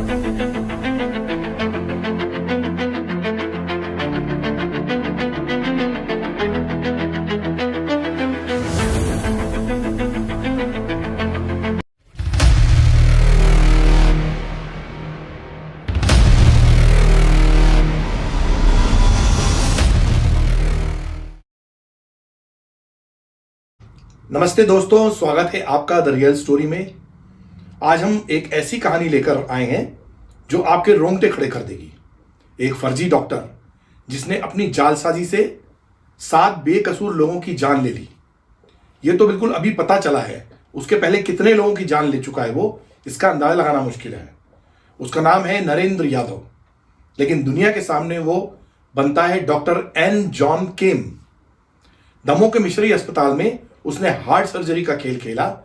नमस्ते दोस्तों, स्वागत है आपका द रियल स्टोरी में। आज हम एक ऐसी कहानी लेकर आए हैं जो आपके रोंगटे खड़े कर देगी। एक फर्जी डॉक्टर जिसने अपनी जालसाजी से 7 बेकसूर लोगों की जान ले ली। ये तो बिल्कुल अभी पता चला है, उसके पहले कितने लोगों की जान ले चुका है वो, इसका अंदाजा लगाना मुश्किल है। उसका नाम है नरेंद्र यादव, लेकिन दुनिया के सामने वो बनता है डॉक्टर एन जॉन केम। दमोह के मिशरी अस्पताल में उसने हार्ट सर्जरी का खेल खेला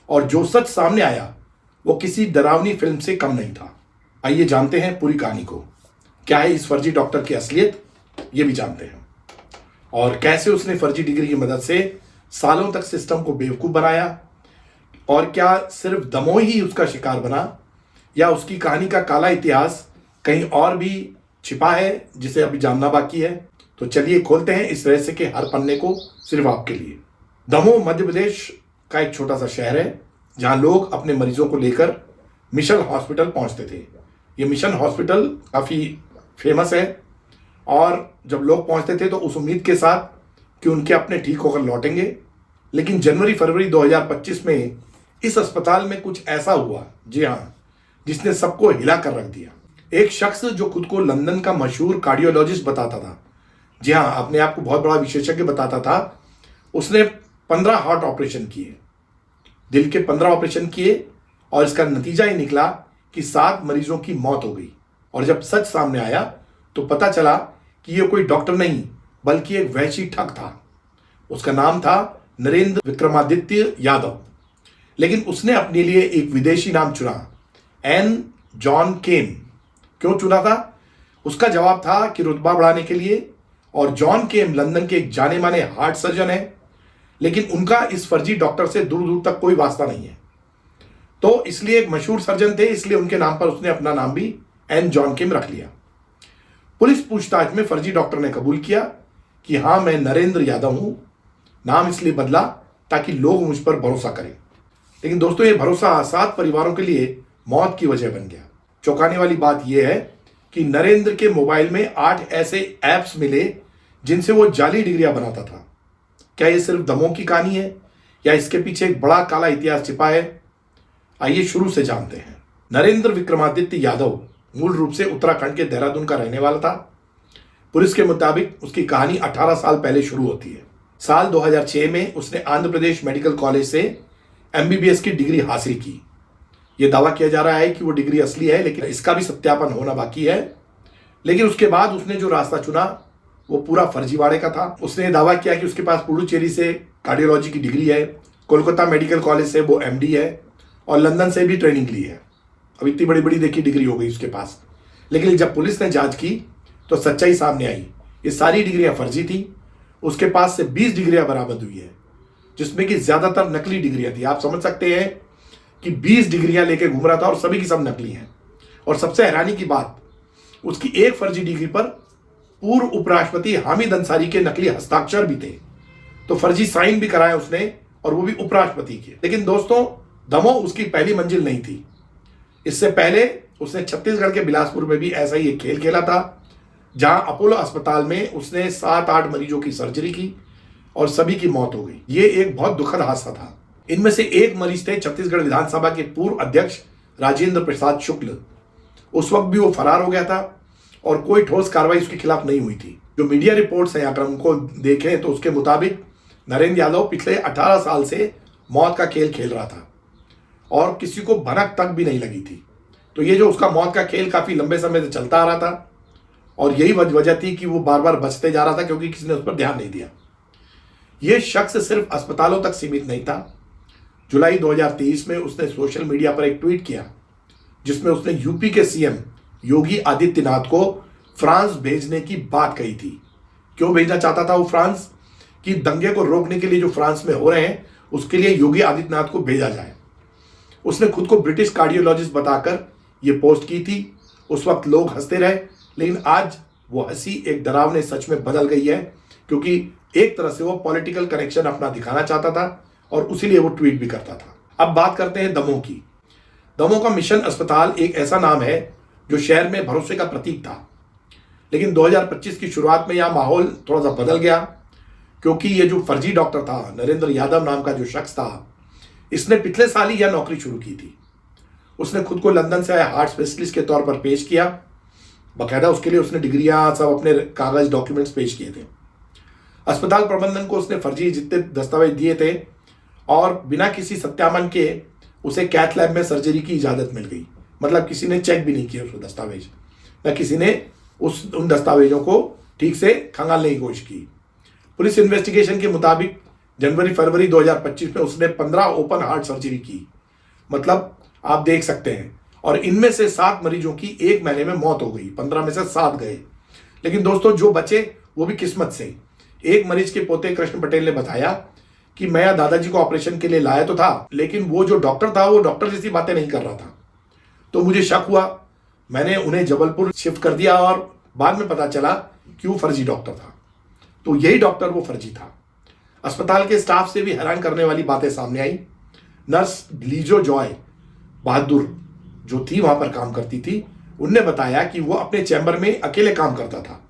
और जो सच सामने आया वो किसी डरावनी फिल्म से कम नहीं था। आइए जानते हैं पूरी कहानी को। क्या है इस फर्जी डॉक्टर की असलियत, ये भी जानते हैं। और कैसे उसने फर्जी डिग्री की मदद से सालों तक सिस्टम को बेवकूफ बनाया, और क्या सिर्फ दमोह ही उसका शिकार बना या उसकी कहानी का काला इतिहास कहीं और भी छिपा है जिसे अभी जानना बाकी है। तो चलिए खोलते हैं इस रहस्य के हर पन्ने को सिर्फ आपके लिए। दमोह मध्य प्रदेश का एक छोटा सा शहर है जहां लोग अपने मरीजों को लेकर मिशन हॉस्पिटल पहुंचते थे। ये मिशन हॉस्पिटल काफ़ी फेमस है और जब लोग पहुंचते थे तो उस उम्मीद के साथ कि उनके अपने ठीक होकर लौटेंगे। लेकिन जनवरी फरवरी 2025 में इस अस्पताल में कुछ ऐसा हुआ, जी हाँ, जिसने सबको हिला कर रख दिया। एक शख्स जो खुद को लंदन का मशहूर कार्डियोलॉजिस्ट बताता था, जी हाँ, अपने आप को बहुत बड़ा विशेषज्ञ बताता था, उसने 15 हार्ट ऑपरेशन किए, दिल के 15 ऑपरेशन किए और इसका नतीजा ही निकला कि 7 मरीजों की मौत हो गई। और जब सच सामने आया तो पता चला कि ये कोई डॉक्टर नहीं बल्कि एक वहशी ठग था। उसका नाम था नरेंद्र विक्रमादित्य यादव, लेकिन उसने अपने लिए एक विदेशी नाम चुना, एन जॉन केम। क्यों चुना था? उसका जवाब था कि रुतबा बढ़ाने के लिए, और जॉन केम लंदन के एक जाने माने हार्ट सर्जन है, लेकिन उनका इस फर्जी डॉक्टर से दूर दूर तक कोई वास्ता नहीं है। तो इसलिए एक मशहूर सर्जन थे, इसलिए उनके नाम पर उसने अपना नाम भी एन जॉन केम रख लिया। पुलिस पूछताछ में फर्जी डॉक्टर ने कबूल किया कि हाँ, मैं नरेंद्र यादव हूं। नाम इसलिए बदला ताकि लोग मुझ पर भरोसा करें। लेकिन दोस्तों, ये भरोसा 7 परिवारों के लिए मौत की वजह बन गया। चौंकाने वाली बात यह है कि नरेंद्र के मोबाइल में 8 ऐसे ऐप्स मिले जिनसे वो जाली डिग्रियां बनाता था। क्या ये सिर्फ दमोह की कहानी है या इसके पीछे एक बड़ा काला इतिहास छिपा है? आइए शुरू से जानते हैं। नरेंद्र विक्रमादित्य यादव मूल रूप से उत्तराखंड के देहरादून का रहने वाला था। पुलिस के मुताबिक उसकी कहानी 18 साल पहले शुरू होती है। साल 2006 में उसने आंध्र प्रदेश मेडिकल कॉलेज से MBBS की डिग्री हासिल की। यह दावा किया जा रहा है कि वो डिग्री असली है, लेकिन इसका भी सत्यापन होना बाकी है। लेकिन उसके बाद उसने जो रास्ता चुना वो पूरा फर्जीवाड़े का था। उसने दावा किया कि उसके पास पुडुचेरी से कार्डियोलॉजी की डिग्री है, कोलकाता मेडिकल कॉलेज से वो MD है और लंदन से भी ट्रेनिंग ली है। अब इतनी बड़ी बड़ी देखी डिग्री हो गई उसके पास। लेकिन जब पुलिस ने जांच की तो सच्चाई सामने आई, ये सारी डिग्रियां फर्जी थी। उसके पास से 20 डिग्रियां बरामद हुई है, जिसमें कि ज्यादातर नकली डिग्रियां थी। आप समझ सकते हैं कि 20 डिग्रियां लेके घूम रहा था और सभी की सब नकली हैं। और सबसे हैरानी की बात, उसकी एक फर्जी डिग्री पर पूर्व उपराष्ट्रपति हामिद अंसारी के नकली हस्ताक्षर भी थे। तो फर्जी साइन भी कराया उसने, और वो भी उपराष्ट्रपति के। लेकिन दोस्तों, दमोह उसकी पहली मंजिल नहीं थी। इससे पहले उसने छत्तीसगढ़ के बिलासपुर में भी ऐसा ही एक खेल खेला था, जहां अपोलो अस्पताल में उसने 7-8 मरीजों की सर्जरी की और सभी की मौत हो गई। ये एक बहुत दुखद हादसा था। इनमें से एक मरीज थे छत्तीसगढ़ विधानसभा के पूर्व अध्यक्ष राजेंद्र प्रसाद शुक्ल। उस वक्त भी वो फरार हो गया था और कोई ठोस कार्रवाई उसके खिलाफ नहीं हुई थी। जो मीडिया रिपोर्ट्स हैं, अगर उनको देखें तो उसके मुताबिक नरेंद्र यादव पिछले 18 साल से मौत का खेल खेल रहा था और किसी को भनक तक भी नहीं लगी थी। तो ये जो उसका मौत का खेल काफी लंबे समय से चलता आ रहा था, और यही वजह थी कि वो बार बार बचते जा रहा था क्योंकि किसी ने उस पर ध्यान नहीं दिया। ये शख्स सिर्फ अस्पतालों तक सीमित नहीं था। जुलाई 2023 में उसने सोशल मीडिया पर एक ट्वीट किया जिसमें उसने यूपी के CM योगी आदित्यनाथ को फ्रांस भेजने की बात कही थी। क्यों भेजना चाहता था वो फ्रांस? कि दंगे को रोकने के लिए जो फ्रांस में हो रहे हैं उसके लिए योगी आदित्यनाथ को भेजा जाए। उसने खुद को ब्रिटिश कार्डियोलॉजिस्ट बताकर ये पोस्ट की थी, उस वक्त लोग हंसते रहे, लेकिन आज वो हंसी एक डरावने सच में बदल गई है, क्योंकि एक तरह से वो पॉलिटिकल कनेक्शन अपना दिखाना चाहता था और उसीलिए वो ट्वीट भी करता था। अब बात करते हैं दमोह की। दमोह का मिशन अस्पताल एक ऐसा नाम है जो शहर में भरोसे का प्रतीक था, लेकिन 2025 की शुरुआत में यह माहौल थोड़ा सा बदल गया, क्योंकि ये जो फर्जी डॉक्टर था, नरेंद्र यादव नाम का जो शख्स था, इसने पिछले साल ही यह नौकरी शुरू की थी। उसने खुद को लंदन से आए हार्ट स्पेशलिस्ट के तौर पर पेश किया, बाकायदा उसके लिए उसने डिग्रियां सब अपने कागज डॉक्यूमेंट्स पेश किए थे। अस्पताल प्रबंधन को उसने फर्जी जितने दस्तावेज दिए थे और बिना किसी सत्यापन के उसे कैथ लैब में सर्जरी की इजाजत मिल गई। मतलब किसी ने चेक भी नहीं किया उसको दस्तावेज, न किसी ने उन दस्तावेजों को ठीक से खंगालने की कोशिश की। पुलिस इन्वेस्टिगेशन के मुताबिक जनवरी फरवरी 2025 में उसने 15 ओपन हार्ट सर्जरी की, मतलब आप देख सकते हैं, और इनमें से 7 मरीजों की एक महीने में मौत हो गई। 15 में से 7 गए, लेकिन दोस्तों जो बचे वो भी किस्मत से। एक मरीज के पोते कृष्ण पटेल ने बताया कि मैं दादाजी को ऑपरेशन के लिए लाया तो था, लेकिन वो जो डॉक्टर था वो डॉक्टर जैसी बातें नहीं कर रहा था, तो मुझे शक हुआ। मैंने उन्हें जबलपुर शिफ्ट कर दिया और बाद में पता चला कि वो फर्जी डॉक्टर था। तो यही डॉक्टर वो फर्जी था। अस्पताल के स्टाफ से भी हैरान करने वाली बातें सामने आई। नर्स लीजो जॉय बहादुर जो थी वहां पर काम करती थी, उनने बताया कि वो अपने चैम्बर में अकेले काम करता था,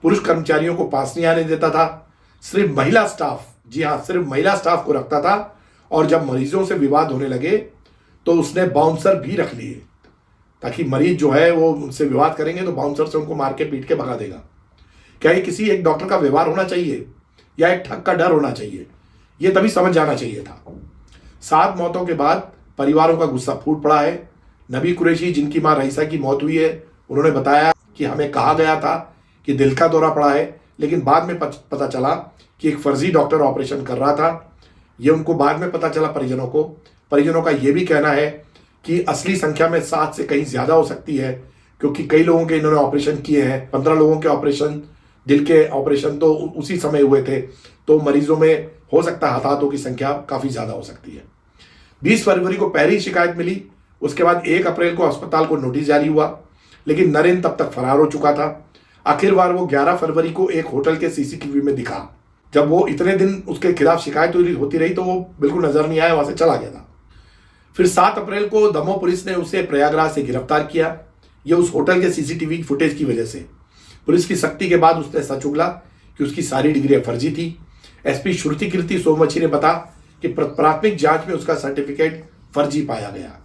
पुरुष कर्मचारियों को पास नहीं आने देता था, सिर्फ महिला स्टाफ, जी हाँ सिर्फ महिला स्टाफ को रखता था, और जब मरीजों से विवाद होने लगे तो उसने बाउंसर भी रख लिए, ताकि मरीज जो है वो उनसे विवाद करेंगे तो बाउंसर से उनको मार के पीट के भगा देगा। क्या ये किसी एक डॉक्टर का व्यवहार होना चाहिए या एक ठग का डर होना चाहिए? ये तभी समझ जाना चाहिए था। 7 मौतों के बाद परिवारों का गुस्सा फूट पड़ा है। नबी कुरैशी जिनकी मां रईसा की मौत हुई है, उन्होंने बताया कि हमें कहा गया था कि दिल का दौरा पड़ा है, लेकिन बाद में पता चला कि एक फर्जी डॉक्टर ऑपरेशन कर रहा था। ये उनको बाद में पता चला परिजनों को। परिजनों का ये भी कहना है कि असली संख्या में 7 से कहीं ज्यादा हो सकती है, क्योंकि कई लोगों के इन्होंने ऑपरेशन किए हैं। 15 लोगों के ऑपरेशन, दिल के ऑपरेशन तो उसी समय हुए थे, तो मरीजों में हो सकता है हताहतों की संख्या काफी ज्यादा हो सकती है। 20 फरवरी को पहली शिकायत मिली, उसके बाद 1 अप्रैल को अस्पताल को नोटिस जारी हुआ, लेकिन नरेंद्र तब तक फरार हो चुका था। आखिरकार वो 11 फरवरी को एक होटल के सीसीटीवी में दिखा। जब वो इतने दिन उसके खिलाफ शिकायत होती रही तो वो बिल्कुल नजर नहीं आया, वहां से चला गया था। फिर 7 अप्रैल को दमोह पुलिस ने उसे प्रयागराज से गिरफ्तार किया, ये उस होटल के सीसीटीवी फुटेज की वजह से। पुलिस की सख्ती के बाद उसने सच उगला कि उसकी सारी डिग्रियां फर्जी थी। एसपी श्रुति कीर्ति सोमवंशी ने बताया कि प्राथमिक जांच में उसका सर्टिफिकेट फर्जी पाया गया।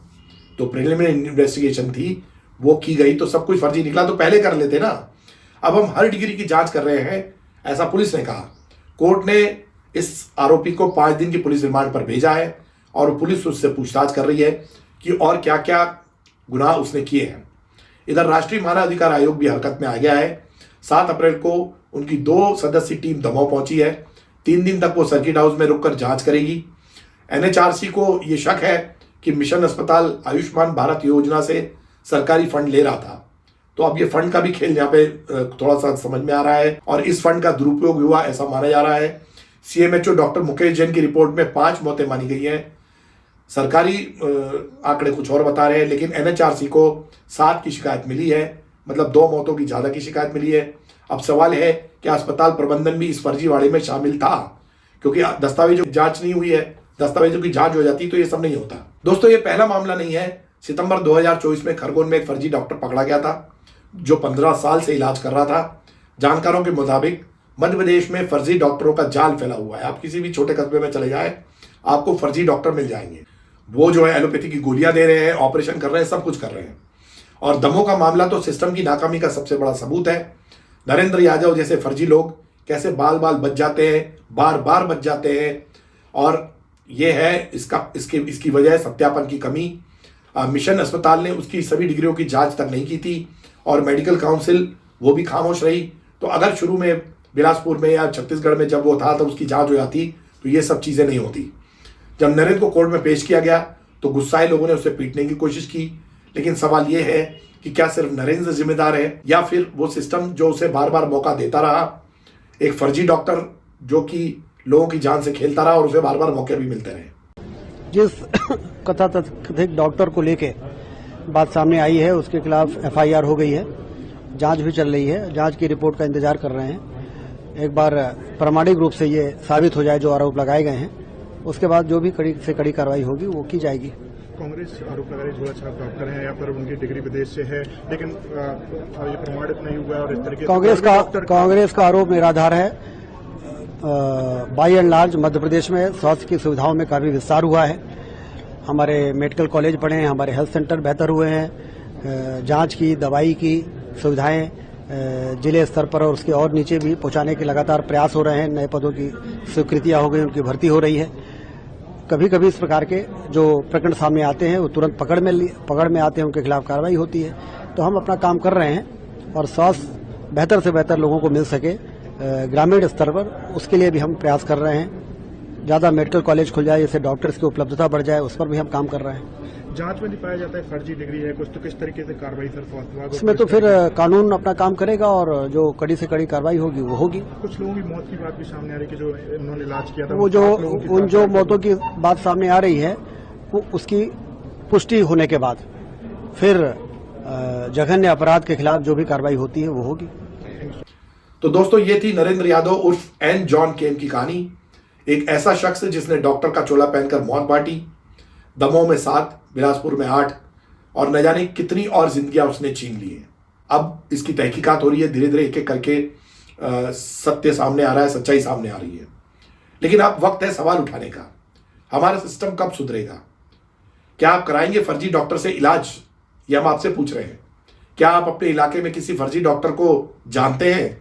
तो प्रिलिमिनरी इन्वेस्टिगेशन थी वो की गई, तो सब कुछ फर्जी निकला तो पहले कर लेते ना। अब हम हर डिग्री की जांच कर रहे हैं, ऐसा पुलिस ने कहा। कोर्ट ने इस आरोपी को 5 दिन की पुलिस रिमांड पर भेजा है और पुलिस उससे पूछताछ कर रही है कि और क्या क्या गुनाह उसने किए हैं। इधर राष्ट्रीय मानव अधिकार आयोग भी हरकत में आ गया है। 7 अप्रैल को उनकी 2 सदस्यीय टीम दमोह पहुंची है। 3 दिन तक वो सर्किट हाउस में रुककर जांच करेगी। एनएचआरसी को ये शक है कि मिशन अस्पताल आयुष्मान भारत योजना से सरकारी फंड ले रहा था, तो अब ये फंड का भी खेल यहाँ पे थोड़ा सा समझ में आ रहा है और इस फंड का दुरुपयोग हुआ ऐसा माना जा रहा है। सीएमएचओ डॉक्टर मुकेश जैन की रिपोर्ट में 5 मौतें मानी गई हैं। सरकारी आंकड़े कुछ और बता रहे हैं, लेकिन एनएचआरसी को 7 की शिकायत मिली है, मतलब 2 मौतों की ज्यादा की शिकायत मिली है। अब सवाल है कि अस्पताल प्रबंधन भी इस फर्जीवाड़े में शामिल था, क्योंकि दस्तावेजों की जांच नहीं हुई है। दस्तावेजों की जांच हो जाती तो ये सब नहीं होता। दोस्तों ये पहला मामला नहीं है। सितंबर 2024 में खरगोन में एक फर्जी डॉक्टर पकड़ा गया था जो 15 साल से इलाज कर रहा था। जानकारों के मुताबिक मध्य प्रदेश में फर्जी डॉक्टरों का जाल फैला हुआ है। आप किसी भी छोटे कस्बे में चले जाए, आपको फर्जी डॉक्टर मिल जाएंगे। वो जो है एलोपैथी की गोलियां दे रहे हैं, ऑपरेशन कर रहे हैं, सब कुछ कर रहे हैं। और दमोह का मामला तो सिस्टम की नाकामी का सबसे बड़ा सबूत है। नरेंद्र यादव जैसे फर्जी लोग कैसे बाल बाल बच जाते हैं, बार बार बच जाते हैं, और ये है इसकी वजह सत्यापन की कमी। मिशन अस्पताल ने उसकी सभी डिग्रियों की जांच तक नहीं की थी और मेडिकल काउंसिल वो भी खामोश रही। तो अगर शुरू में बिलासपुर में या छत्तीसगढ़ में जब वो था तो उसकी जांच हो जाती तो ये सब चीजें नहीं होती। जब नरेंद्र को कोर्ट में पेश किया गया तो गुस्साए लोगों ने उसे पीटने की कोशिश की, लेकिन सवाल ये है कि क्या सिर्फ नरेंद्र जिम्मेदार है या फिर वो सिस्टम जो उसे बार बार मौका देता रहा। एक फर्जी डॉक्टर जो कि लोगों की जान से खेलता रहा और उसे बार बार मौके भी मिलते रहे। जिस कथाकथित डॉक्टर को लेके बात सामने आई है उसके खिलाफ FIR हो गई है, जांच भी चल रही है। जांच की रिपोर्ट का इंतजार कर रहे हैं। एक बार प्रामाणिक रूप से ये साबित हो जाए जो आरोप लगाए गए हैं, उसके बाद जो भी कड़ी से कड़ी कार्रवाई होगी वो की जाएगी। कांग्रेस आरोप लगा रही झोला छाप डॉक्टर हैं या फिर उनकी डिग्री विदेश से है, लेकिन ये प्रमाणित नहीं हुआ और इस तरीके कांग्रेस का आरोप निराधार है। By and large Madhya Pradesh में स्वास्थ्य की सुविधाओं में काफी विस्तार हुआ है। हमारे मेडिकल कॉलेज बने हैं, हमारे हेल्थ सेंटर बेहतर हुए हैं, जांच की दवाई की सुविधाएं जिले स्तर पर और उसके और नीचे भी पहुंचाने के लगातार प्रयास हो रहे हैं। नए पदों की स्वीकृतियां हो गई, उनकी भर्ती हो रही है। कभी कभी इस प्रकार के जो प्रकरण सामने आते हैं वो तुरंत पकड़ में आते हैं, उनके खिलाफ कार्रवाई होती है। तो हम अपना काम कर रहे हैं और स्वास्थ्य बेहतर से बेहतर लोगों को मिल सके ग्रामीण स्तर पर, उसके लिए भी हम प्रयास कर रहे हैं। ज्यादा मेडिकल कॉलेज खुल जाए, इससे डॉक्टर्स की उपलब्धता बढ़ जाए, उस पर भी हम काम कर रहे हैं। जांच में नहीं पाया जाता है फर्जी डिग्री है कुछ, तो किस तरीके से कार्रवाई सर? इसमें तो फिर कानून अपना काम करेगा और जो कड़ी से कड़ी कार्रवाई होगी वो होगी। कुछ लोगों की मौत की बात भी सामने आ रही है कि जो उन्होंने इलाज किया था, वो जो मौतों की बात सामने आ रही है वो उसकी पुष्टि होने के बाद फिर जघन्य अपराध के खिलाफ जो भी कार्रवाई होती है वो होगी। तो दोस्तों, ये थी नरेंद्र यादव उर्फ एन जॉन केम की कहानी। एक ऐसा शख्स जिसने डॉक्टर का चोला पहनकर मौत बांटी, दमोह में 7, बिलासपुर में 8 और न जाने कितनी और जिंदगियां उसने छीन ली हैं। अब इसकी तहकीकात हो रही है, धीरे धीरे एक एक करके सत्य सामने आ रहा है, सच्चाई सामने आ रही है। लेकिन अब वक्त है सवाल उठाने का, हमारा सिस्टम कब सुधरेगा? क्या आप कराएंगे फर्जी डॉक्टर से इलाज? ये हम आपसे पूछ रहे हैं। क्या आप अपने इलाके में किसी फर्जी डॉक्टर को जानते हैं?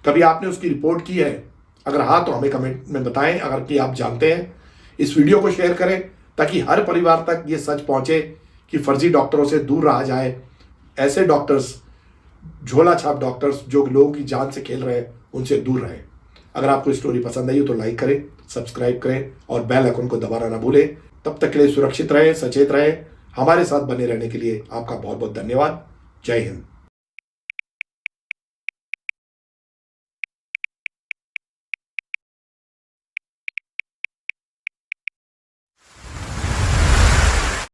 कभी आपने उसकी रिपोर्ट की है? अगर हाँ तो हमें कमेंट में बताएं। अगर कि आप जानते हैं, इस वीडियो को शेयर करें ताकि हर परिवार तक ये सच पहुंचे कि फर्जी डॉक्टरों से दूर रहा जाए। ऐसे डॉक्टर्स, झोला छाप डॉक्टर्स जो लोगों की जान से खेल रहे हैं, उनसे दूर रहें। अगर आपको स्टोरी पसंद आई हो तो लाइक करें, सब्सक्राइब करें और बेल आइकन को दबाना ना भूलें। तब तक के लिए सुरक्षित रहें, सचेत रहें। हमारे साथ बने रहने के लिए आपका बहुत बहुत धन्यवाद। जय हिंद।